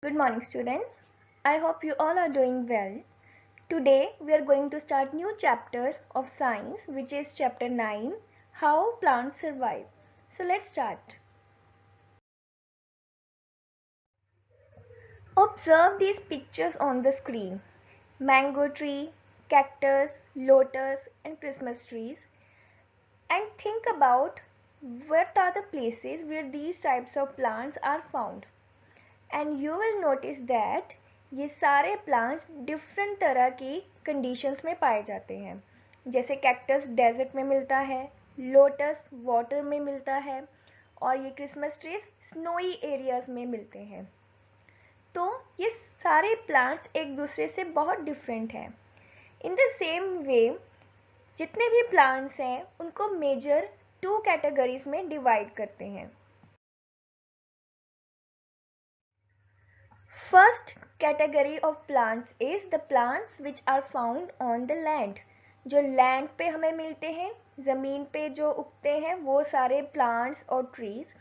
Good morning, students. I hope you all are doing well. Today we are going to start new chapter of science, which is chapter 9, How Plants Survive. So let's start. Observe these pictures on the screen. Mango tree, cactus, lotus and Christmas trees. And think about what are the places where these types of plants are found. And you will notice that ये सारे plants different तरह की conditions में पाए जाते हैं. जैसे cactus desert में मिलता है, लोटस वाटर में मिलता है और ये क्रिसमस ट्रीज स्नोई एरियाज में मिलते हैं. तो ये सारे प्लांट्स एक दूसरे से बहुत डिफरेंट हैं. इन द सेम वे जितने भी प्लांट्स हैं उनको मेजर 2 कैटेगरीज में डिवाइड करते हैं. First category of plants is the plants which are found on the land. जो लैंड पे हमें मिलते हैं, ज़मीन पे जो उगते हैं वो सारे plants और trees.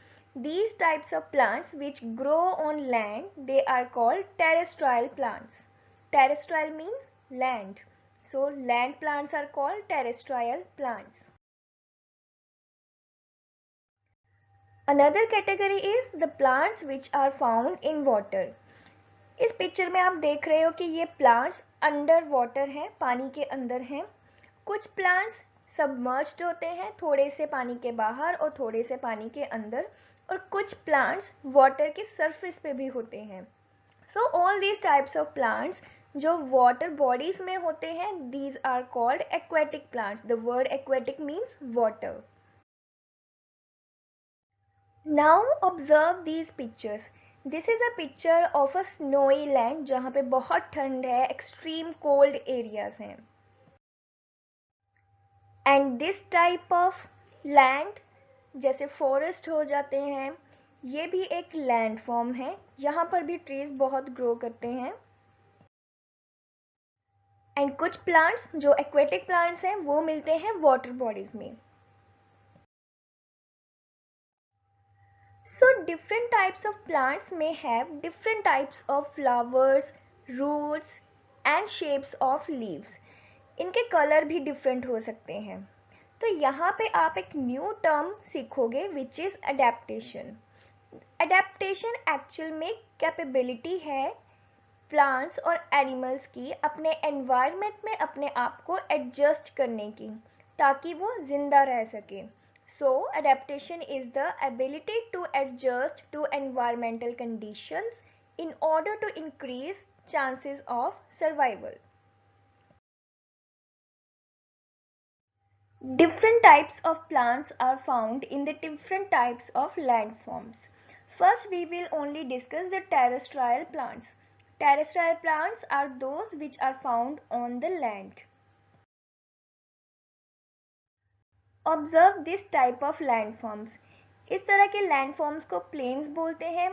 These types of plants which grow on land, they are called terrestrial plants. Terrestrial means land. So land plants are called terrestrial plants. Another category is the plants which are found in water. इस picture में आप देख रहे हो कि ये plants under water हैं, पानी के अंदर हैं. कुछ प्लांट्स सबमर्ज्ड होते हैं, थोड़े से पानी के बाहर और थोड़े से पानी के अंदर, और कुछ प्लांट्स वाटर के सरफेस पे भी होते हैं. So all these types of plants जो वाटर बॉडीज में होते हैं, these are called aquatic plants. The word aquatic means water. Now observe these pictures. This is a picture of a snowy land जहाँ पे बहुत ठंड है, एक्सट्रीम कोल्ड एरियाज हैं. And this type of land जैसे फॉरेस्ट हो जाते हैं, ये भी एक लैंड फॉर्म है. यहाँ पर भी ट्रीज बहुत ग्रो करते हैं. एंड कुछ प्लांट्स जो एक्वेटिक प्लांट्स हैं वो मिलते हैं वाटर बॉडीज में. So different types of plants may have different types of flowers, roots and shapes of leaves. इनके कलर भी डिफरेंट हो सकते हैं. तो यहाँ पे आप एक न्यू टर्म सीखोगे which is adaptation. Adaptation actual में कैपेबिलिटी है प्लांट्स और एनिमल्स की अपने एनवायरनमेंट में अपने आप को एडजस्ट करने की, ताकि वो जिंदा रह सके. So adaptation is the ability to adjust to environmental conditions in order to increase chances of survival. Different types of plants are found in the different types of landforms. First we will only discuss the terrestrial plants. Terrestrial plants are those which are found on the land. Observe this type of landforms. इस तरह के landforms को planes बोलते हैं.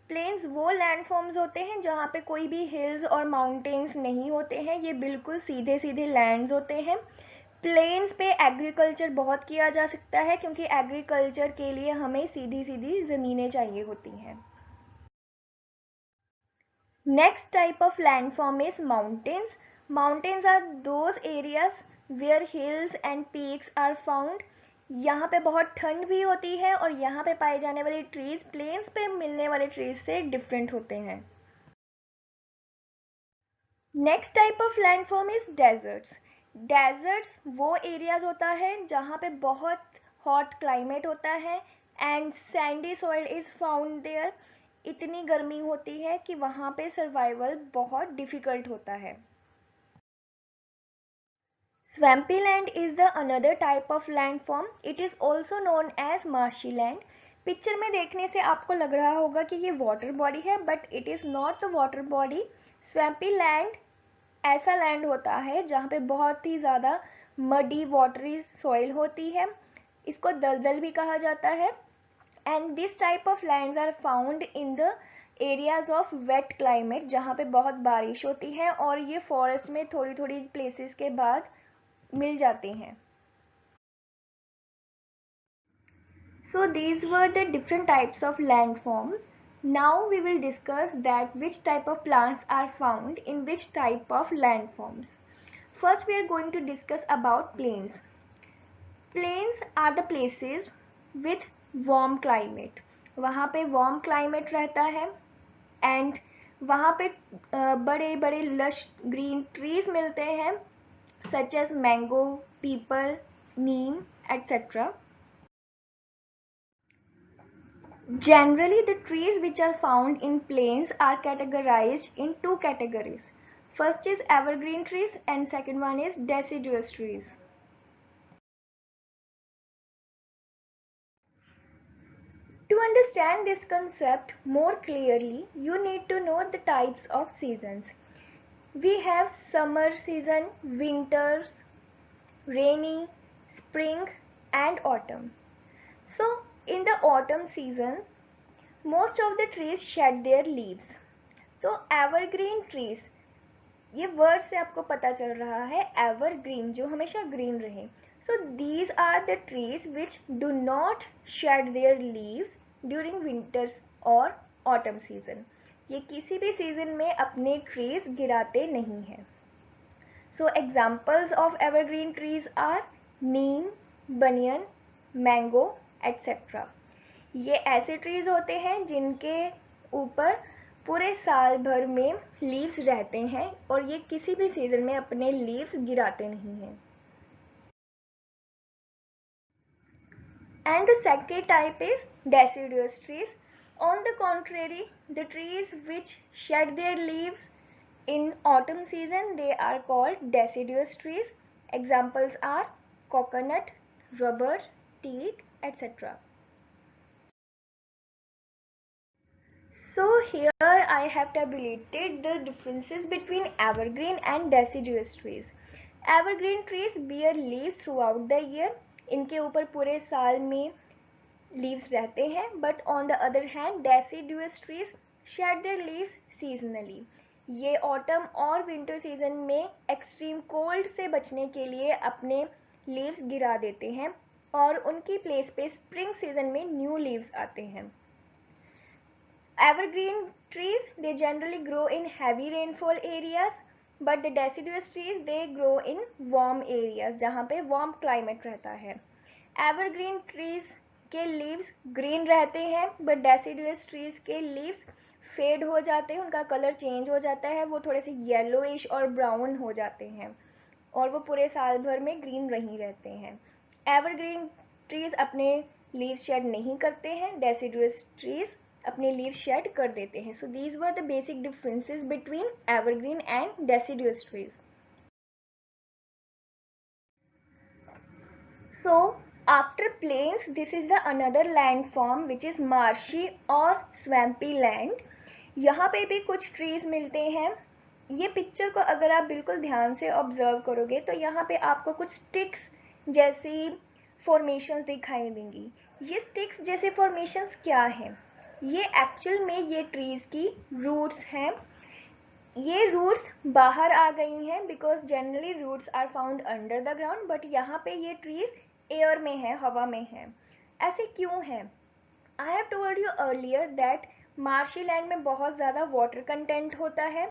Planes वो landforms होते हैं जहाँ पे कोई भी हिल्स और माउंटेन्स नहीं होते हैं, ये बिल्कुल सीधे सीधे लैंड्स होते हैं. प्लेन्स पे एग्रीकल्चर बहुत किया जा सकता है क्योंकि एग्रीकल्चर के लिए हमें सीधी सीधी ज़मीनें चाहिए होती हैं. Next type of landform is mountains. Mountains are those areas where hills and peaks are found. यहाँ पे बहुत ठंड भी होती है और यहाँ पे पाए जाने वाले ट्रीज प्लेन्स पे मिलने वाले ट्रीज से डिफरेंट होते हैं. Next type of landform is deserts. Deserts वो एरियाज होता है जहाँ पे बहुत हॉट क्लाइमेट होता है and sandy soil is found there. इतनी गर्मी होती है कि वहाँ पे सर्वाइवल बहुत डिफिकल्ट होता है. Swampy land is the another type of landform. It is also known as marshy land. Picture में देखने से आपको लग रहा होगा कि ये वाटर बॉडी है, but it is not the water body. Swampy land ऐसा लैंड होता है जहाँ पे बहुत ही ज़्यादा मडी वाटरी सॉइल होती है. इसको दलदल भी कहा जाता है. And this type of lands are found in the areas of wet climate जहाँ पे बहुत बारिश होती है और ये फॉरेस्ट में थोड़ी थोड़ी प्लेसेस के बाद मिल जाते हैं. So these were the different types of landforms. Now we will discuss that which type of plants are found in which type of landforms. First we are going to discuss about plains. Plains are the places with warm climate. वहाँ पे warm climate रहता है and वहाँ पे बड़े बड़े lush green trees मिलते हैं such as mango, peepal, neem, etc. Generally, the trees which are found in plains are categorized in two categories. First is evergreen trees and second one is deciduous trees. To understand this concept more clearly, you need to know the types of seasons. We have summer season, winters, rainy, spring and autumn. So, in the autumn seasons, most of the trees shed their leaves. तो evergreen trees, ये word से आपको पता चल रहा है evergreen, जो हमेशा ग्रीन रहे. So these are the trees which do not shed their leaves during winters और ऑटम सीजन. ये किसी भी सीजन में अपने ट्रीज गिराते नहीं हैं. So examples of evergreen trees are neem, banyan, mango etcetera. ये ऐसे ट्रीज होते हैं जिनके ऊपर पूरे साल भर में लीव्स रहते हैं और ये किसी भी सीजन में अपने लीव्स गिराते नहीं हैं. And the second type is deciduous trees. On the contrary, the trees which shed their leaves in autumn season, they are called deciduous trees. Examples are coconut, rubber, teak, etc. So here I have tabulated the differences between evergreen and deciduous trees. Evergreen trees bear leaves throughout the year. इनके ऊपर पूरे साल में leaves रहते हैं. But on the other hand, deciduous trees shed their leaves seasonally. ये autumn और winter season में extreme cold से बचने के लिए अपने leaves गिरा देते हैं और उनकी place पे spring season में new leaves आते हैं. Evergreen trees, they generally grow in heavy rainfall areas, but the deciduous trees, they grow in warm areas जहाँ पे warm climate रहता है. Evergreen trees के leaves green रहते हैं, but deciduous trees के leaves fade हो जाते हैं, उनका color change हो जाता है, वो थोड़े से yellowish और brown हो जाते हैं और वो पूरे साल भर में green नहीं रहते हैं. Evergreen trees अपने leaves shed नहीं करते हैं, deciduous trees अपने लीव शेड कर देते हैं. So these were the basic differences between evergreen and deciduous trees. So after plains, this is the another land form which is marshy और swampy land. यहाँ पे भी कुछ ट्रीज मिलते हैं. ये पिक्चर को अगर आप बिल्कुल ध्यान से ऑब्जर्व करोगे तो यहाँ पे आपको कुछ स्टिक्स जैसी फॉर्मेशंस दिखाई देंगी. ये स्टिक्स जैसे फॉर्मेशंस क्या हैं? ये एक्चुअल में ये ट्रीज की रूट्स हैं. ये रूट्स बाहर आ गई हैं because generally roots are found under the ground, but यहाँ पे ये ट्रीज एयर में है, हवा में है. ऐसे क्यों है? I have told you earlier that marshy land में बहुत ज़्यादा वाटर कंटेंट होता है.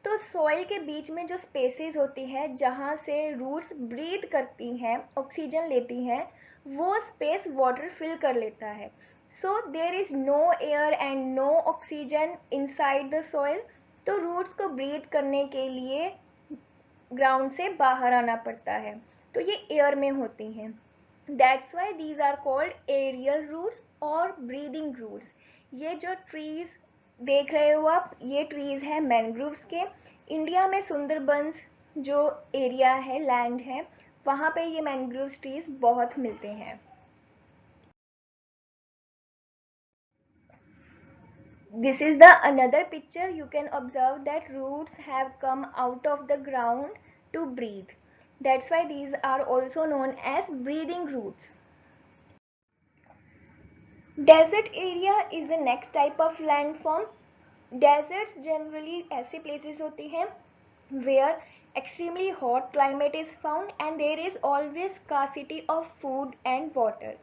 तो सॉइल के बीच में जो स्पेसेस होती है जहाँ से रूट्स ब्रीथ करती हैं, ऑक्सीजन लेती हैं, वो स्पेस वाटर फिल कर लेता है. So there is no air and no oxygen inside the soil. तो रूट्स को ब्रीथ करने के लिए ग्राउंड से बाहर आना पड़ता है, तो ये एयर में होती हैं. That's why these are called aerial roots और breathing roots. ये जो ट्रीज देख रहे हो आप, ये ट्रीज है मैनग्रोव्स के. इंडिया में सुंदरबंस जो एरिया है, लैंड है, वहाँ पे ये मैनग्रोव्स ट्रीज बहुत मिलते हैं. This is the another picture. You can observe that roots have come out of the ground to breathe. That's why these are also known as breathing roots. Desert area is the next type of landform. Deserts generally ऐसे places होती हैं where extremely hot climate is found and there is always scarcity of food and water.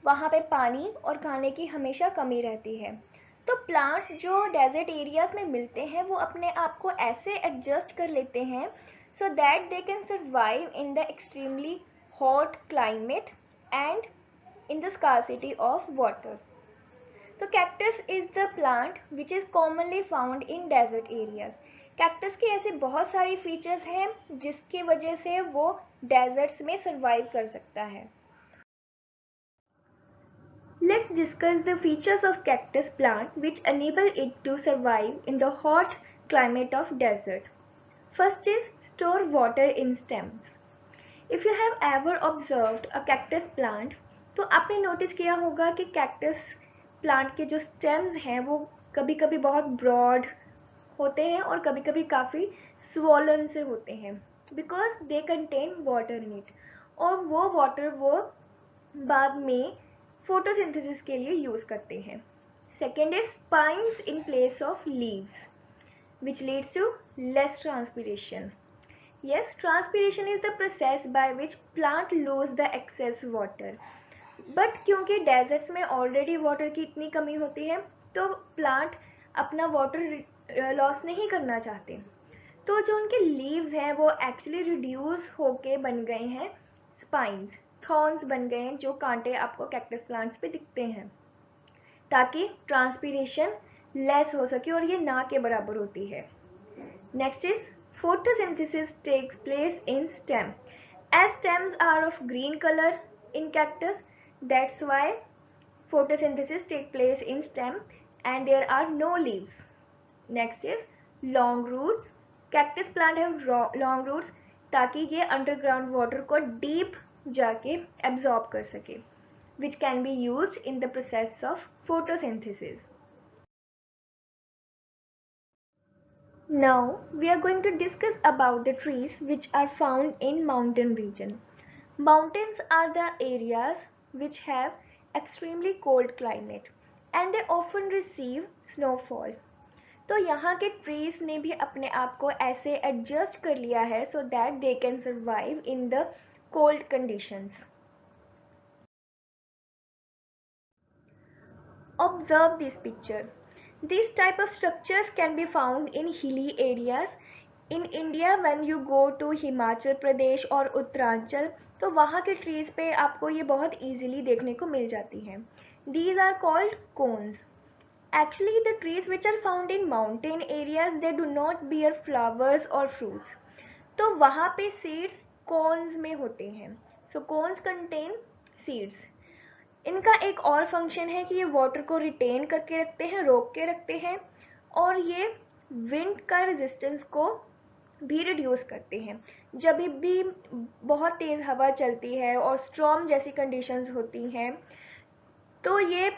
वहाँ पे पानी और खाने की हमेशा कमी रहती है. तो प्लांट्स जो डेजर्ट एरियाज में मिलते हैं वो अपने आप को ऐसे एडजस्ट कर लेते हैं so that they can survive in the extremely hot climate and in the scarcity of water. तो cactus is the plant which is commonly found in desert areas. Cactus की ऐसे बहुत सारी फीचर्स हैं जिसकी वजह से वो डेजर्ट्स में सर्वाइव कर सकता है. Let's discuss the features of cactus plant which enable it to survive in the hot climate of desert. First is store water in stems. If you have ever observed a cactus plant, तो आपने notice किया होगा कि cactus plant के जो stems हैं वो कभी कभी बहुत ब्रॉड होते हैं और कभी कभी काफ़ी स्वॉलन से होते हैं because they contain water in it. और वो वाटर वो बाद में फोटोसिंथेसिस के लिए यूज करते हैं. Second is spines in place of leaves which leads to less transpiration. Yes, transpiration is the process by which plant lose the excess water. But क्योंकि deserts में already water की इतनी कमी होती है तो plant अपना water loss नहीं करना चाहते. तो जो उनके leaves हैं वो actually reduce होके बन गए हैं spines, thorns बन गए हैं जो कांटे आपको cactus plants पे दिखते हैं ताकि ट्रांसपीरेशन लेस हो सके और ये ना के बराबर होती है. Next is photosynthesis takes place in stem. As stems are of green color in cactus, that's why photosynthesis take place in stem and there are no leaves. Next is long roots. Cactus plant have long roots ताकि ये underground water को deep जाके absorb कर सके, which can be used in the process of photosynthesis. Now we are going to discuss about the trees which are found in mountain region. Mountains are the areas which have extremely cold climate and they often receive snowfall. तो यहाँ के trees ने भी अपने आप को ऐसे adjust कर लिया है so that they can survive in the cold conditions. Observe this picture. These type of structures can be found in hilly areas. In India, when you go to Himachal Pradesh और उत्तरांचल तो वहाँ के trees पे आपको ये बहुत easily देखने को मिल जाती हैं. These are called cones. Actually, the trees which are found in mountain areas, they do not bear flowers or fruits. तो वहाँ पे seeds cones में होते हैं. So cones contain seeds. इनका एक और फंक्शन है कि ये वाटर को रिटेन करके रखते हैं, रोक के रखते हैं और ये विंड का रेजिस्टेंस को भी रिड्यूस करते हैं. जब भी बहुत तेज़ हवा चलती है और स्टॉर्म जैसी कंडीशंस होती हैं तो ये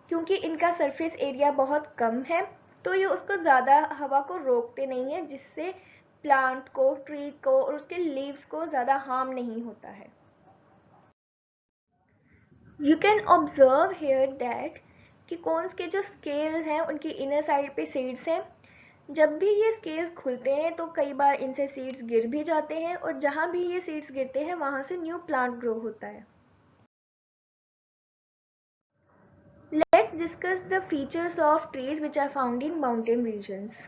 क्योंकि इनका सरफेस एरिया बहुत कम है तो ये उसको ज़्यादा हवा को रोकते नहीं है जिससे प्लांट को, ट्री को और उसके लीव्स को ज़्यादा हार्म नहीं होता है. You can observe here that कि कोन्स के जो स्केल्स हैं उनकी इनर साइड पे सीड्स हैं. जब भी ये स्केल्स खुलते हैं तो कई बार इनसे सीड्स गिर भी जाते हैं और जहाँ भी ये सीड्स गिरते हैं वहाँ से न्यू प्लांट ग्रो होता है. Let's discuss the features of trees which are found in mountain regions.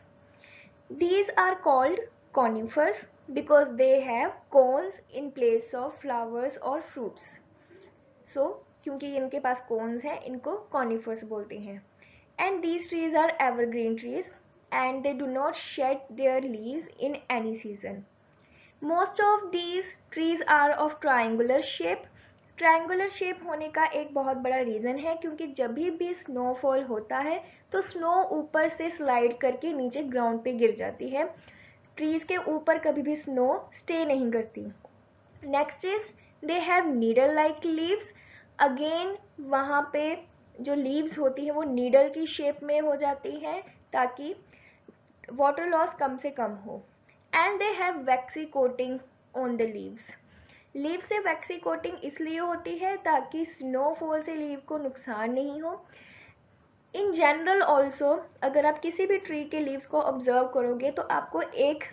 These are called conifers because they have cones in place of flowers or fruits. So क्योंकि इनके पास cons हैं इनको conifers बोलते हैं. And these trees are evergreen trees and they do not shed their leaves in any season. Most of these trees are of triangular shape. Triangular shape होने का एक बहुत बड़ा रीज़न है क्योंकि जब भी स्नोफॉल होता है तो स्नो ऊपर से स्लाइड करके नीचे ग्राउंड पे गिर जाती है. ट्रीज के ऊपर कभी भी स्नो स्टे नहीं करती. Next is they have needle like leaves. Again वहाँ पे जो लीव्स होती हैं वो नीडल की शेप में हो जाती हैं ताकि वाटर लॉस कम से कम हो. And they have vaccine coating on the leaves. Leave से वैक्सी कोटिंग इसलिए होती है ताकि स्नोफॉल से लीव को नुकसान नहीं हो. इन जनरल ऑल्सो अगर आप किसी भी ट्री के लीव्स को ऑब्जर्व करोगे तो आपको एक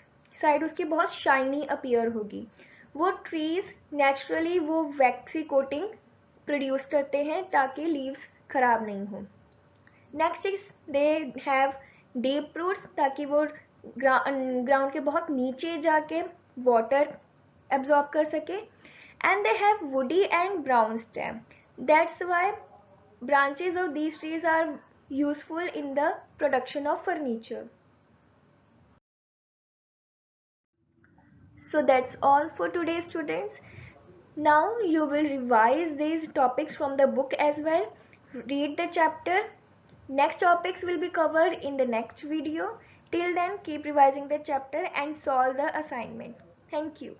साइड उसकी बहुत शाइनी अपीयर होगी. वो ट्रीज नेचुरली वो वैक्सी कोटिंग प्रोड्यूस करते हैं ताकि लीव्स खराब नहीं हो. Next is they have deep roots, ताकि वो ग्राउंड के बहुत नीचे जाके वाटर एब्जॉर्ब कर सके. And they have woody and brown stem. That's why branches of these trees are useful in the production of furniture. So that's all for today, students. Now you will revise these topics from the book as well. Read the chapter. Next topics will be covered in the next video. Till then, keep revising the chapter and solve the assignment. Thank you.